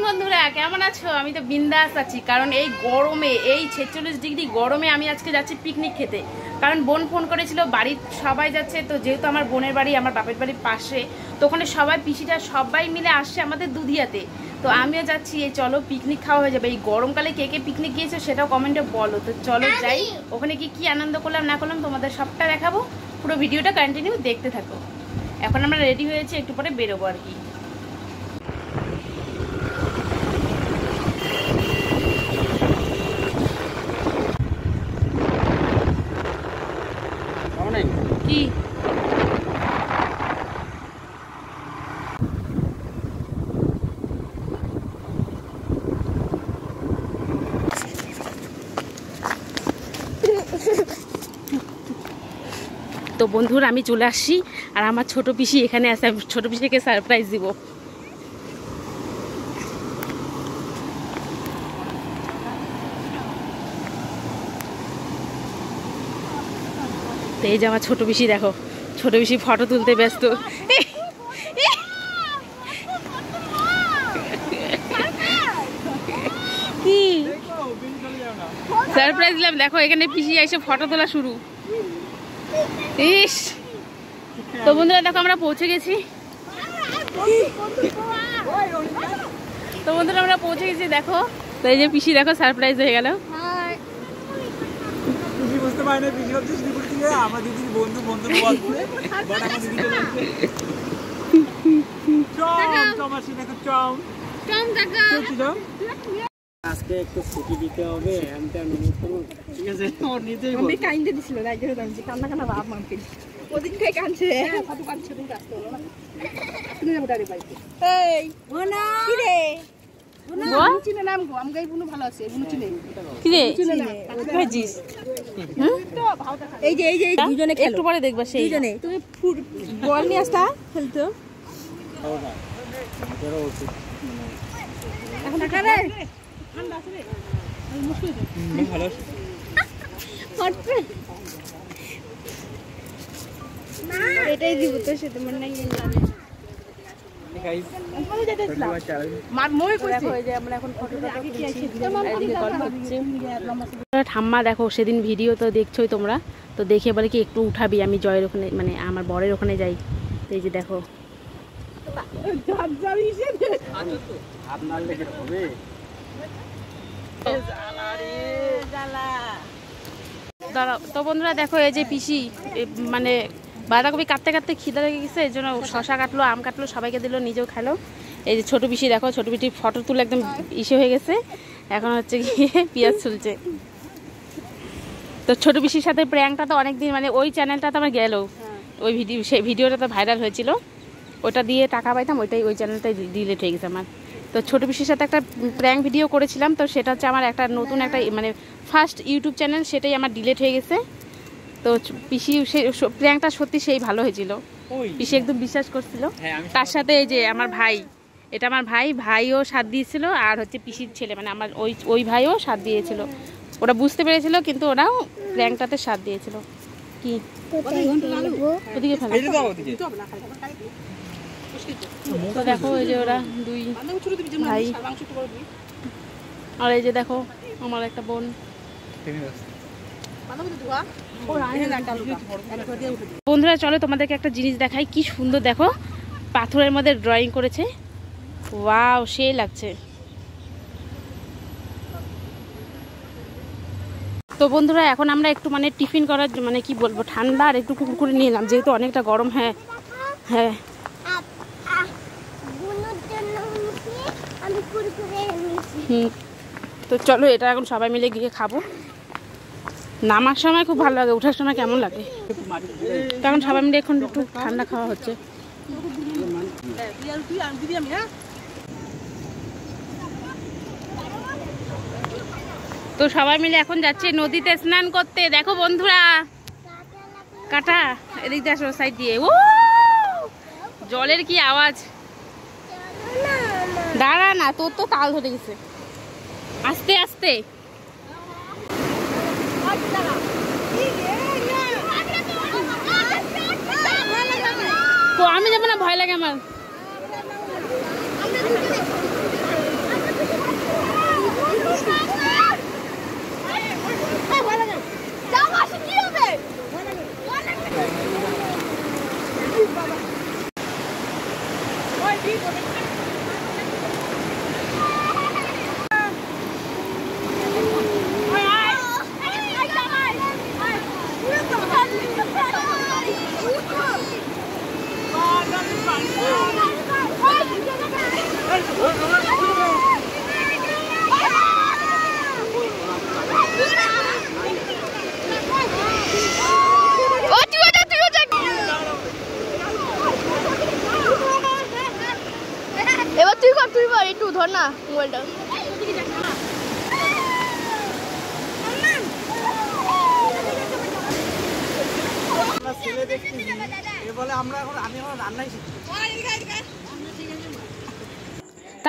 বন্ধুরা কেমন আছো? আমি তো বিন্দাস আছি, কারণ এই গরমে, এই 46 ডিগ্রি গরমে আমি আজকে যাচ্ছি পিকনিক খেতে। কারণ বোন ফোন করেছিল বাড়ির সবাই যাচ্ছে, তো যেহেতু আমার বোনের বাড়ি আমার বাপের বাড়ির পাশে, তো ওখানে সবাই পিসিটা সবাই মিলে আসছে আমাদের দুধিয়াতে। তো আমিও যাচ্ছি, এই চলো পিকনিক খাওয়া হয়ে যাবে। এই গরমকালে কে কে পিকনিক গিয়েছো সেটাও কমেন্টে বলো। তো চলো যাই, ওখানে কি আনন্দ করলাম না করলাম তোমাদের সবটা দেখাবো। পুরো ভিডিওটা কন্টিনিউ দেখতে থাকো। এখন আমরা রেডি হয়েছি, একটু পরে বেরোবো আর কি। কি তো বন্ধুরা আমি চলে আসছি, আর আমার ছোট পিসি এখানে আছে। আমি ছোট পিসিকে সারপ্রাইজ দিব। এই যে আমার ছোট পিসি, দেখো ছোট পিসি ফটো তুলতে ব্যস্ত। কি সারপ্রাইজ দিলাম, দেখো এখানে পিসি এসে ফটো তোলা শুরু। ইস, তো বন্ধুরা দেখো আমরা পৌঁছে গেছি। দেখো তো এই যে পিসি, দেখো সারপ্রাইজ হয়ে গেল। বুঝতে পারি না পিসি হচ্ছে শ্রীপুর থেকে, আমার দিদির বন্ধু বলপুরে বাট আমার দিদি চলে আসছে। আজকে একটু ছুটি দিতে হবে, ঠিক আছে? ওর নিজেই বলবে কাইন্ডে দিছিল না, একদম আমি কান্না কান্না ভাব মানতে ওদিন থেকে কাঁদছে। কত কাঁদছে দিন কাজ করলো না শুনে যাবো ডারে বাইতে। এই বোনা কি রে বোন চিনে নাম গো, আমি গাই বুনু ভালো আছে। বুনু চিনে কি রে চিনে না ভাজিস। এই যে দুজনে খেলো, একটু পরে দেখবা সেই দুজনে। তুমি বল নিয়ে আসতা খেলতো এখন টাকা রে ঠান্ডা আছে রে মুশকিল ভালো ফটফট না এটাই দিব তো, সে তোমার নাই গাইস আমি যেতেছিলাম মার মই কইছে হয়ে যায়। আমরা এখন ফটোটা তুলছি, এদিকে গল্প হচ্ছে। ঠাম্মা দেখো সেদিন ভিডিও তো দেখছোই তোমরা, তো দেখে বলে কি একটু উঠাবি, আমি জয়ের ওখানে মানে আমার বরের ওখানে যাই। তো এই যে দেখো তো বন্ধুরা দেখো এই যে পিসি মানে বাঁধাকপি কাটতে কাটতে খিদে লেগে গেছে, এই জন্য শশা কাটলো, আম কাটলো, সবাইকে দিল, নিজেও খেলো। এই যে ছোট পিসি দেখো, ছোট পিসি ফটো তুলে একদম ইসে হয়ে গেছে, এখন হচ্ছে গিয়ে পেঁয়াজ ছুলছে। তো ছোট পিসির সাথে প্র্যাঙ্কটা তো অনেকদিন মানে ওই চ্যানেলটা তো আমার গেল, ওই সেই ভিডিওটা তো ভাইরাল হয়েছিল, ওটা দিয়ে টাকা পাইতাম, ওই চ্যানেলটাই ডিলিট হয়ে গেছে আমার। তো ছোটো পিসির সাথে একটা প্র্যাঙ্ক ভিডিও করেছিলাম, তো সেটা হচ্ছে আমার একটা নতুন একটা মানে ফার্স্ট ইউটিউব চ্যানেল, সেটাই আমার ডিলিট হয়ে গেছে। তো পিসি সেই প্র্যাঙ্কটা সত্যি সেই ভালো হয়েছিল, পিসি একদম বিশ্বাস করছিল। তার সাথে এই যে আমার ভাই, এটা আমার ভাইও সাথ দিয়েছিল, আর হচ্ছে পিসির ছেলে মানে আমার ওই ভাইও সাথ দিয়েছিল। ওরা বুঝতে পেরেছিল, কিন্তু ওরাও প্র্যাঙ্কটাতে সাথ দিয়েছিল। কি ওদিকে তো দেখো এই যে ওরা দুই ভাই, আর এই যে দেখো আমার একটা বোন। বন্ধুরা চলো তোমাদেরকে একটা জিনিস দেখাই, কি সুন্দর দেখো পাথরের মধ্যে ড্রয়িং করেছে, ওয়াও সেই লাগছে। তো বন্ধুরা এখন আমরা একটু মানে টিফিন করার মানে কি বলবো ঠান্ডা আর একটু কুকুরে নিয়ে এলাম, যেহেতু অনেকটা গরম। হ্যাঁ হ্যাঁ তো চলো এটা এখন সবাই মিলে গিয়ে খাবো। নামার সময় খুব ভালো লাগে, ওঠার সময় কেমন লাগে, তখন সবাই মিলে এখন একটু ঠান্ডা খাওয়া হচ্ছে। তো সবাই মিলে এখন যাচ্ছে নদীতে স্নান করতে। দেখো বন্ধুরা কাটা এদিক দিয়ে আসো সাইড দিয়ে, ও জলের কি আওয়াজ। দাঁড়া না, তোর তো তাল ধরে গেছে, আস্তে আস্তে। আমি যাবো না, ভয় লাগে আমার। এবার তুই কর একটু ধর না মোবাইলটা।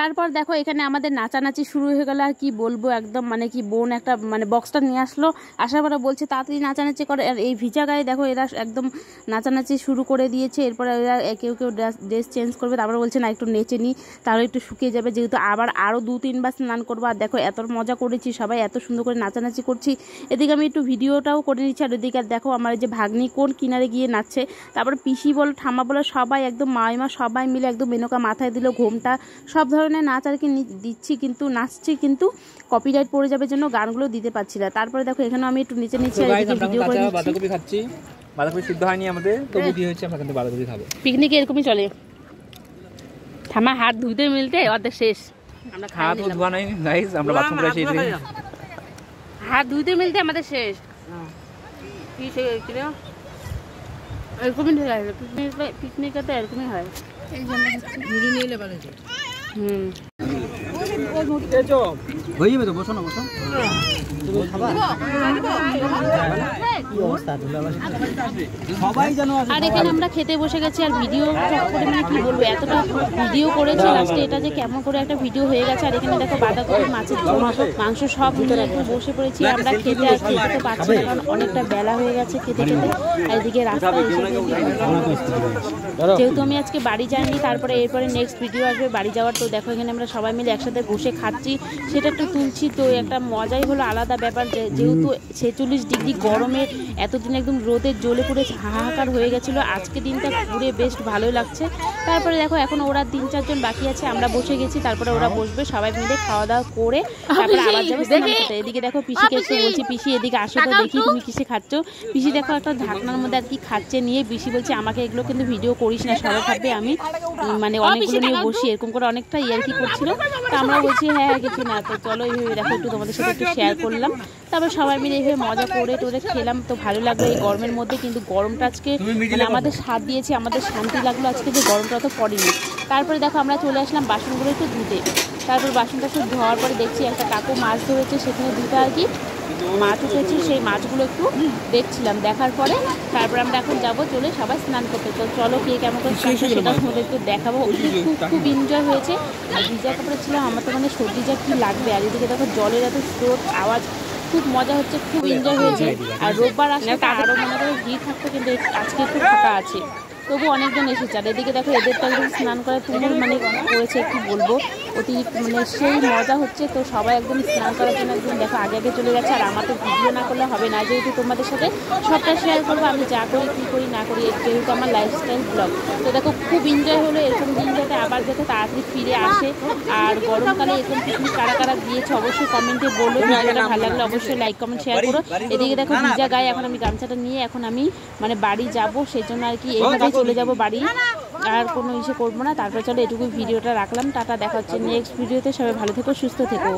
তারপর দেখো এখানে আমাদের নাচানাচি শুরু হয়ে গেল। আর কি বলবো, একদম মানে কি বোন একটা মানে বক্সটা নিয়ে আসলো, আসার পরে বলছে তাড়াতাড়ি নাচানাচি করে। আর এই ভিজা গায়ে দেখো এরা একদম নাচানাচি শুরু করে দিয়েছে। এরপরে এরা কেউ কেউ ড্রেস চেঞ্জ করবে, তারপরে বলছে না একটু নেচে নিই তাহলে একটু শুকিয়ে যাবে, যেহেতু আবার আরও 2-3 বার স্নান করবো। আর দেখো এত মজা করেছি, সবাই এত সুন্দর করে নাচানাচি করছি। এদিকে আমি একটু ভিডিওটাও করে নিচ্ছি। আর ওদিকে দেখো আমার যে ভাগ্নি কোন কিনারে গিয়ে নাচছে, তারপরে পিসি বলো ঠাম্মা বলো সবাই একদম মাইমা সবাই মিলে একদম মেনকা মাথায় দিল, ঘোমটা সব ধরনের নাচ আর কি দিচ্ছি, কিন্তু নাচছি কিন্তু কপিরাইট পড়ে যাবে জন্য গানগুলো দিতে পারছি না। তারপরে দেখো এখানে আমি একটু নিচে নিচে ভিডিও করে নিচ্ছি। বাঁধাকপি খাচ্ছি, বাঁধাকপি সিদ্ধ হয়নি আমাদের, তবু কি হয়েছে আমরা কিন্তু বাঁধাকপি খাবো। পিকনিকে এরকমই চলে, থামা হাত ধুইতে মিলতে অর্ধেক শেষ। আমরা হাত ধোয়া নাই গাইস, আমরা বাথরুম করে এসেছি, হাত ধুইতে মিলতে আমাদের শেষ। কি এরকমই পিকনিকে তো এরকমই হয়। হয়ে যাবে তো, বসো না বসো। আর এখানে আমরা খেতে বসে গেছি। আর ভিডিও করে মানে কি বলবো, এতটা ভিডিও করেছি লাস্টে এটা যে কেমন করে একটা ভিডিও হয়ে গেছে। আর এখানে দেখো বাঁধাকপি, মাছের ঝোল, মাংস সব নিয়ে একটু বসে পড়েছি আমরা খেতে। আর খেতে তো পাচ্ছি না কারণ অনেকটা বেলা হয়ে গেছে খেতে খেতে। আর এদিকে রাস্তায় এসে যেহেতু আমি আজকে বাড়ি যাইনি, তারপরে এরপরে নেক্সট ভিডিও আসবে বাড়ি যাওয়ার। তো দেখো এখানে আমরা সবাই মিলে একসাথে বসে খাচ্ছি, সেটা একটু তুলছি। তো একটা মজাই হলো, আলাদা ব্যাপার। যেহেতু 46 ডিগ্রি গরমে এতদিন একদম রোদে জ্বলে পুড়ে হাহাকার হয়ে গেছিলো, আজকে দিনটা ঘুরে বেশ ভালোই লাগছে। তারপরে দেখো এখন ওরা 3-4 জন বাকি আছে, আমরা বসে গেছি, তারপরে ওরা বসবে, সবাই মিলে খাওয়া দাওয়া করে তারপরে আবার যাবে স্নান করতে। এদিকে দেখো পিসিকে একটু বলছি, পিসি এদিকে আসো তো দেখি তুমি কিসে খাচ্ছ। পিসি দেখো একটা ঢাকনার মধ্যে আর কি খাচ্ছে নিয়ে, পিসি বলছে আমাকে এগুলো কিন্তু ভিডিও করিস না, সবাই খাবে, আমি মানে অনেকগুলো নিয়ে বসি, এরকম করে অনেকটা ইয়ার্কি করছিল। তো আমরা বলছি হ্যাঁ কিছু না, তো চলো এইভাবে দেখো একটু তোমাদের সাথে একটু শেয়ার করলাম। তারপর সবাই মিলে এইভাবে মজা করে টোরে খেলাম। তো ভালো লাগলো এই গরমের মধ্যে, কিন্তু গরমটা আজকে মানে আমাদের স্বাদ দিয়েছে, আমাদের শান্তি লাগলো আজকে যে গরমটা তো পড়েনি। তারপরে দেখো আমরা চলে আসলাম বাসনগুলো একটু ধুতে। তারপর বাসনটা একটু ধোয়ার পরে দেখছি একটা কাকু মাছ ধরেছে, সেখানে দুটো আর কি মাছ উঠেছে, সেই মাছগুলো একটু দেখছিলাম। দেখার পরে তারপর আমরা এখন যাবো চলে সবাই স্নান করতে। তো চলো কে কেমন করে সেটা তোমাদের একটু দেখাবো। খুব এনজয় হয়েছে। আর ভিজা কাপড়ে ছিলাম, আমার তো মানে সর্দি যা কি লাগবে। আর এদিকে দেখো জলের এত স্রোত, আওয়াজ, খুব মজা হচ্ছে, খুব এনজয় হয়েছে। আর রোববার আসলে আরও মনে করে ভিড় থাকতো, কিন্তু আজকে একটু ফাঁকা আছে, তবু অনেকজন এসেছে। আর এদিকে দেখো এদের তো একদম স্নান করার তুমুল মানে করেছে, কি বলবো, অতিরিক্ত মানে সেই মজা হচ্ছে। তো সবাই একদম স্নান করার জন্য একদম দেখো আগে আগে চলে যাচ্ছে। আর আমার তো ভিডিও না করলে হবে না, যেহেতু তোমাদের সাথে সবটা শেয়ার করবো আমি যা করি কী করি না করি, যেহেতু আমার লাইফস্টাইল ব্লগ। তো দেখো খুব এনজয় হলো, এরকম দিন যাতে আবার যাতে তাড়াতাড়ি ফিরে আসে। আর গরমকালে এরকম পিকনিক কারা কারা গিয়েছে অবশ্যই কমেন্টে বলো। ভিডিওটা ভালো লাগলে অবশ্যই লাইক কমেন্ট শেয়ার করো। এদিকে দেখো ভিজা গায়ে এখন আমি গামছাটা নিয়ে এখন আমি মানে বাড়ি যাবো, সেই জন্য আর কি এইভাবে চলে যাবো বাড়ি, আর কোনো ইসে করবো না। তারপরে চলো এটুকু ভিডিওটা রাখলাম, টাটা, দেখা হচ্ছে নেক্সট ভিডিওতে। সবাই ভালো থেকো, সুস্থ থেকো।